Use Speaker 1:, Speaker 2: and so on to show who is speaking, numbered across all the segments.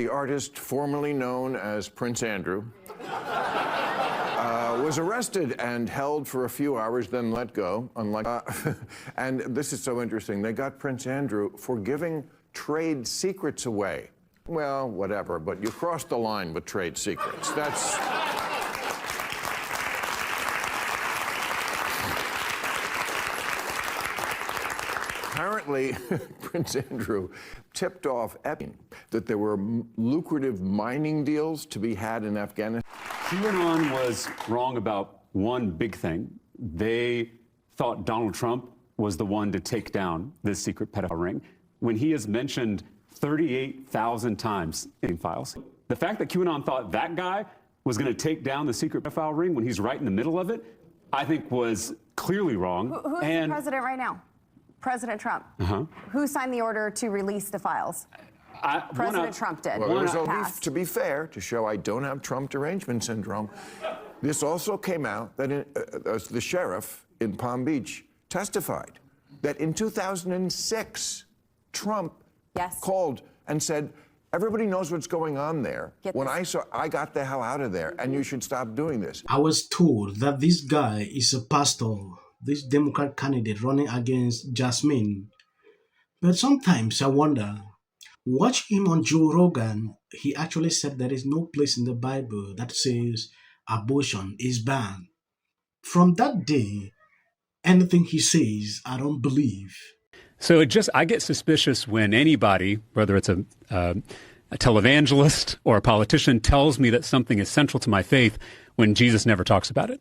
Speaker 1: the artist formerly known as Prince Andrew, was arrested and held for a few hours, then let go. And this is so interesting. They got Prince Andrew for giving trade secrets away. Well, whatever, but you crossed the line with trade secrets. That's... Apparently, Prince Andrew tipped off Epstein that there were lucrative mining deals to be had in Afghanistan.
Speaker 2: QAnon was wrong about one big thing. They thought Donald Trump was the one to take down this secret pedophile ring, when he has mentioned 38,000 times in files. The fact that QAnon thought that guy was going to take down the secret pedophile ring when he's right in the middle of it, I think was clearly wrong.
Speaker 3: Who's the president right now? President Trump. Who signed the order to release the files? President Trump did.
Speaker 1: Well, to be fair, to show I don't have Trump derangement syndrome, this also came out that the sheriff in Palm Beach testified that in 2006, Trump called and said, everybody knows what's going on there. I got the hell out of there, and you should stop doing this.
Speaker 4: I was told that this guy is a pastor, this Democrat candidate running against Jasmine. But sometimes I wonder, watching him on Joe Rogan, he actually said there is no place in the Bible that says abortion is banned. From that day, anything he says, I don't believe.
Speaker 2: So I get suspicious when anybody, whether it's a televangelist or a politician, tells me that something is central to my faith when Jesus never talks about it.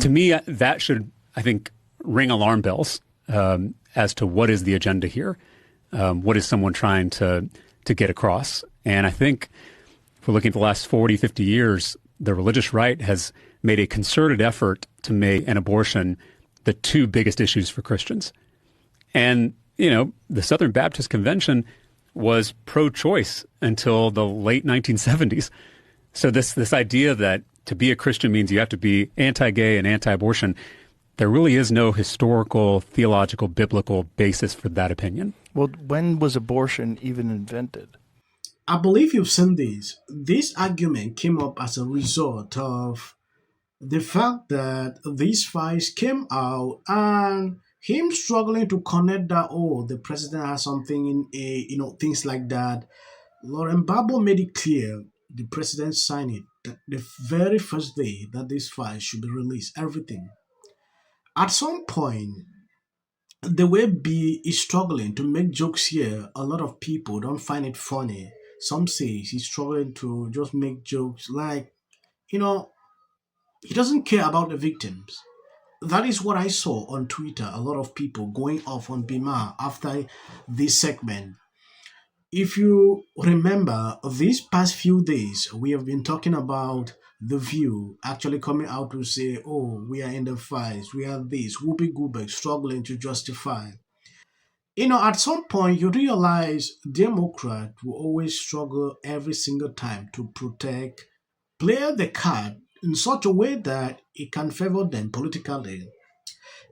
Speaker 2: To me, that should, I think, ring alarm bells as to what is the agenda here. What is someone trying to get across? And I think if we're looking at the last 40, 50 years, the religious right has made a concerted effort to make an abortion the two biggest issues for Christians. And, the Southern Baptist Convention was pro-choice until the late 1970s. So this idea that to be a Christian means you have to be anti-gay and anti-abortion, there really is no historical, theological, biblical basis for that opinion.
Speaker 5: Well, when was abortion even invented?
Speaker 4: I believe you've seen this. This argument came up as a result of the fact that these files came out and him struggling to connect that, the president has something in things like that. Lauren Barbo made it clear, the president signed it, the very first day that this file should be released, everything. At some point, the way B is struggling to make jokes here, a lot of people don't find it funny. Some say he's struggling to just make jokes like, he doesn't care about the victims. That is what I saw on Twitter, a lot of people going off on Bill Maher after this segment. If you remember, these past few days, we have been talking about The View actually coming out to say, we are in the fights, we have this, Whoopi Goldberg struggling to justify. At some point, you realize Democrats will always struggle every single time to play the card in such a way that it can favor them politically.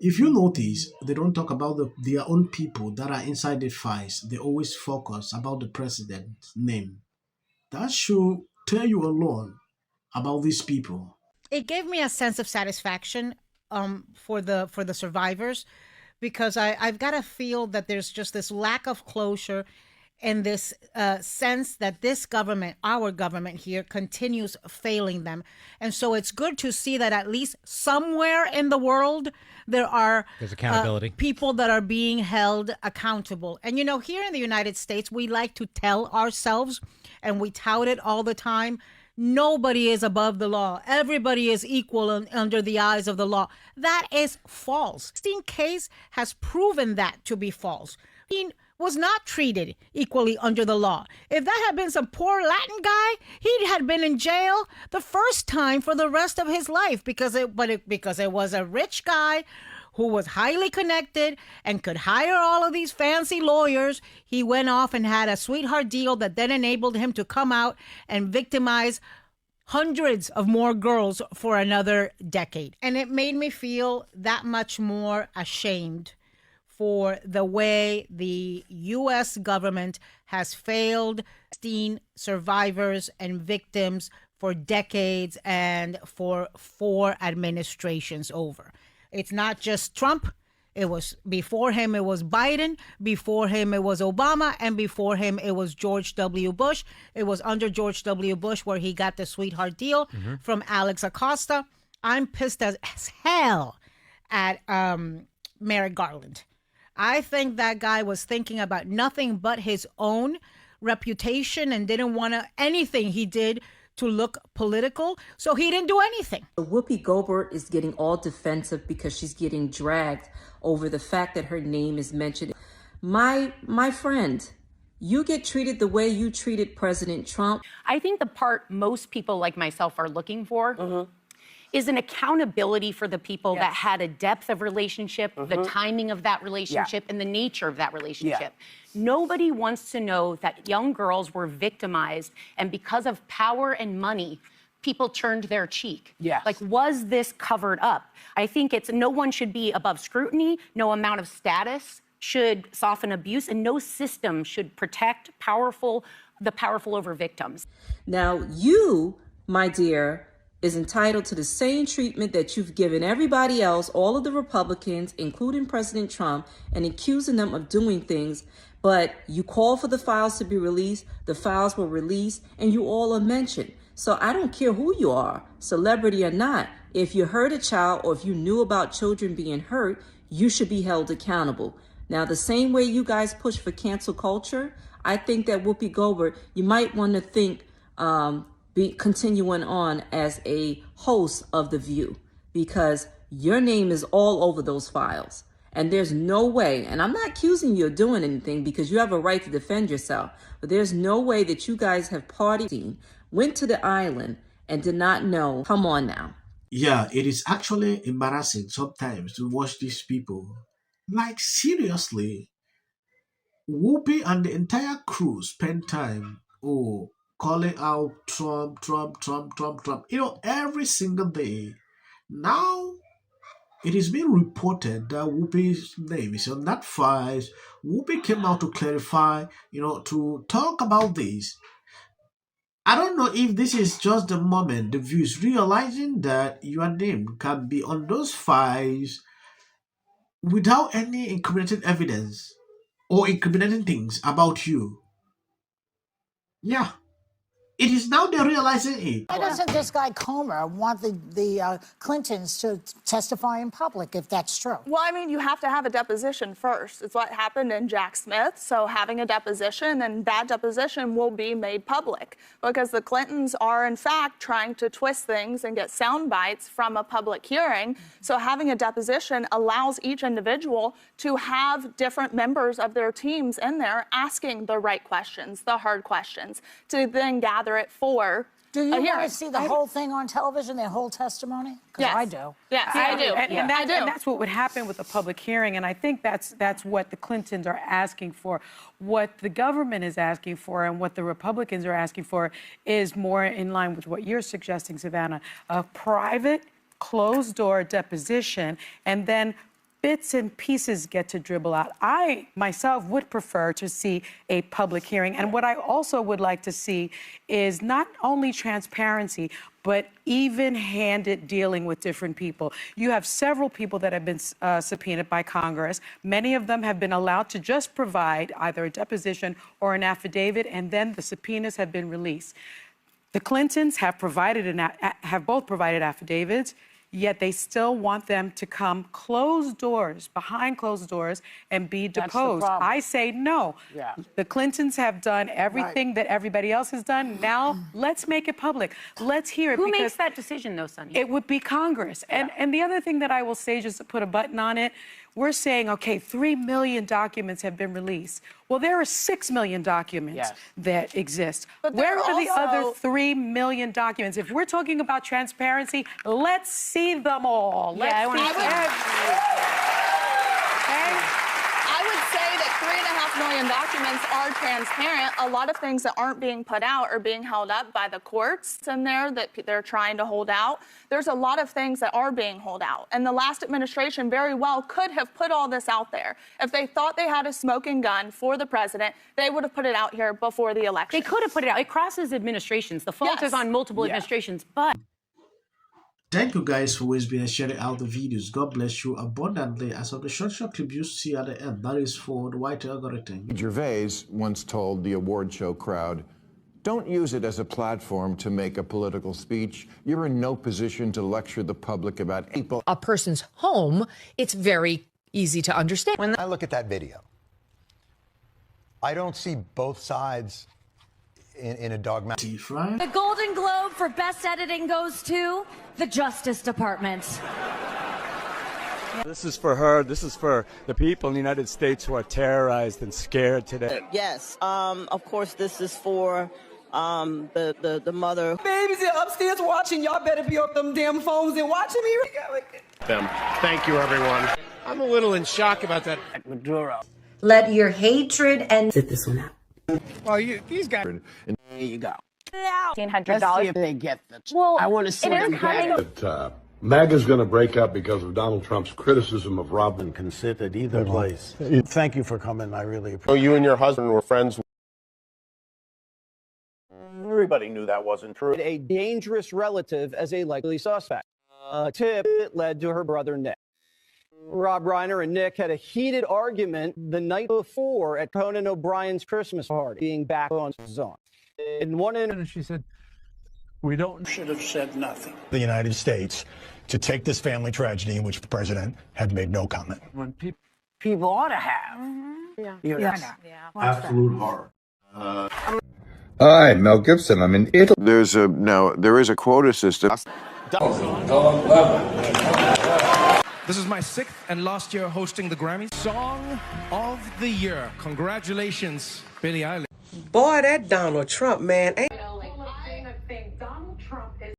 Speaker 4: If you notice, they don't talk about their own people that are inside the fights. They always focus about the president's name. That should tell you a lot about these people.
Speaker 6: It gave me a sense of satisfaction for the survivors, because I've got to feel that there's just this lack of closure and this sense that this government, our government here, continues failing them. And so it's good to see that at least somewhere in the world there's accountability. People that are being held accountable. And here in the United States, we like to tell ourselves, and we tout it all the time, nobody is above the law. Everybody is equal under the eyes of the law. That is false. The case has proven that to be false. He was not treated equally under the law. If that had been some poor Latin guy, he had been in jail the first time for the rest of his life because it was a rich guy who was highly connected and could hire all of these fancy lawyers. He went off and had a sweetheart deal that then enabled him to come out and victimize hundreds of more girls for another decade. And it made me feel that much more ashamed for the way the U.S. government has failed teen survivors and victims for decades and for 4 administrations over. It's not just Trump. It was before him, it was Biden. Before him, it was Obama. And before him, it was George W. Bush. It was under George W. Bush where he got the sweetheart deal from Alex Acosta. I'm pissed as hell at Merrick Garland. I think that guy was thinking about nothing but his own reputation and didn't want anything he did to look political, so he didn't do anything.
Speaker 7: Whoopi Goldberg is getting all defensive because she's getting dragged over the fact that her name is mentioned. My friend, you get treated the way you treated President Trump.
Speaker 8: I think the part most people like myself are looking for is an accountability for the people that had a depth of relationship, the timing of that relationship, and the nature of that relationship. Nobody wants to know that young girls were victimized, and because of power and money, people turned their cheek. Like, was this covered up? I think no one should be above scrutiny, no amount of status should soften abuse, and no system should protect the powerful over victims.
Speaker 7: Now, you, my dear, is entitled to the same treatment that you've given everybody else, all of the Republicans, including President Trump, and accusing them of doing things. But you call for the files to be released, the files were released, and you all are mentioned. So I don't care who you are, celebrity or not. If you hurt a child or if you knew about children being hurt, you should be held accountable. Now, the same way you guys push for cancel culture, I think that Whoopi Goldberg, you might want to think continuing on as a host of The View, because your name is all over those files. And there's no way, and I'm not accusing you of doing anything because you have a right to defend yourself, but there's no way that you guys have partied, went to the island, and did not know. Come on now.
Speaker 4: Yeah, it is actually embarrassing sometimes to watch these people. Like, seriously, Whoopi and the entire crew spend time, calling out Trump, every single day. Now, it is being reported that Whoopi's name is on that file. Whoopi came out to clarify, to talk about this. I don't know if this is just the moment the View is realizing that your name can be on those files without any incriminating evidence or incriminating things about you. Yeah. It is now they're realizing it.
Speaker 9: Why doesn't this guy Comer want the Clintons to testify in public if that's true?
Speaker 10: Well, I mean, you have to have a deposition first. It's what happened in Jack Smith. So having a deposition, and that deposition will be made public because the Clintons are, in fact, trying to twist things and get sound bites from a public hearing. So having a deposition allows each individual to have different members of their teams in there asking the right questions, the hard questions, to then gather it for
Speaker 9: Do you
Speaker 10: a
Speaker 9: want
Speaker 10: hearing.
Speaker 9: to see the whole thing on television, their whole testimony? Because
Speaker 10: Yes.
Speaker 9: I do.
Speaker 10: Yes, I do.
Speaker 11: And
Speaker 10: I do.
Speaker 11: that's what would happen with a public hearing. And I think that's what the Clintons are asking for. What the government is asking for and what the Republicans are asking for is more in line with what you're suggesting, Savannah, a private, closed-door deposition, and then bits and pieces get to dribble out. I, myself, would prefer to see a public hearing. And what I also would like to see is not only transparency, but even-handed dealing with different people. You have several people that have been subpoenaed by Congress. Many of them have been allowed to just provide either a deposition or an affidavit, and then the subpoenas have been released. The Clintons have both provided affidavits, yet they still want them to come behind closed doors, and be deposed. I say no.
Speaker 9: Yeah.
Speaker 11: The Clintons have done everything that everybody else has done. Now, let's make it public. Let's hear it.
Speaker 8: Who makes that decision, though, Sonny?
Speaker 11: It would be Congress. And the other thing that I will say, just to put a button on it, we're saying, okay, 3 million documents have been released. Well, there are 6 million documents that exist.
Speaker 10: But
Speaker 11: where are the
Speaker 10: also-
Speaker 11: other 3 million documents? If we're talking about transparency, let's see them all.
Speaker 8: Yeah, I wanna see
Speaker 10: I would say that 3.5 million civilian documents are transparent. A lot of things that aren't being put out are being held up by the courts in there that they're trying to hold out. There's a lot of things that are being held out. And the last administration very well could have put all this out there. If they thought they had a smoking gun for the president, they would have put it out here before the election.
Speaker 8: They could have put it out. It crosses administrations. The fault is on multiple administrations, but...
Speaker 4: Thank you guys for always being sharing out the videos. God bless you abundantly. As of the short clip you see at the end, that is for the white algorithm.
Speaker 1: Gervais once told the award show crowd, "Don't use it as a platform to make a political speech. You're in no position to lecture the public about people."
Speaker 12: A person's home, it's very easy to understand.
Speaker 13: When I look at that video, I don't see both sides in a dogmatic.
Speaker 14: The Golden Globe for Best Editing goes to the Justice Department.
Speaker 15: This is for her. This is for the people in the United States who are terrorized and scared today.
Speaker 16: Yes. Of course, this is for the mother.
Speaker 17: Babies are upstairs watching. Y'all better be on them damn phones and watching me.
Speaker 18: Thank you, everyone. I'm a little in shock about that. Maduro.
Speaker 19: Let your hatred and
Speaker 17: sit this one out.
Speaker 18: Well, these guys.
Speaker 17: Here you go.
Speaker 20: $1,500.
Speaker 17: Let's see if they get this.
Speaker 20: Well,
Speaker 17: I want to see them get it.
Speaker 21: MAGA's going to break up because of Donald Trump's criticism of Robin.
Speaker 22: Can sit at either place. Thank you for coming. I really appreciate it.
Speaker 18: So you and your husband were friends.
Speaker 23: Everybody knew that wasn't true.
Speaker 24: A dangerous relative as a likely suspect. A tip that led to her brother Nick. Rob Reiner and Nick had a heated argument the night before at Conan O'Brien's Christmas party, being back on zone. In one instance, she said,
Speaker 22: We should have said nothing. The United States to take this family tragedy in which the president had made no comment.
Speaker 17: When people ought to have.
Speaker 21: Absolute horror.
Speaker 25: Hi, Mel Gibson. I'm in Italy.
Speaker 1: There is a quota system.
Speaker 26: This is my 6th and last year hosting the Grammys. Song of the Year. Congratulations, Billie Eilish.
Speaker 17: Boy, that Donald Trump, man.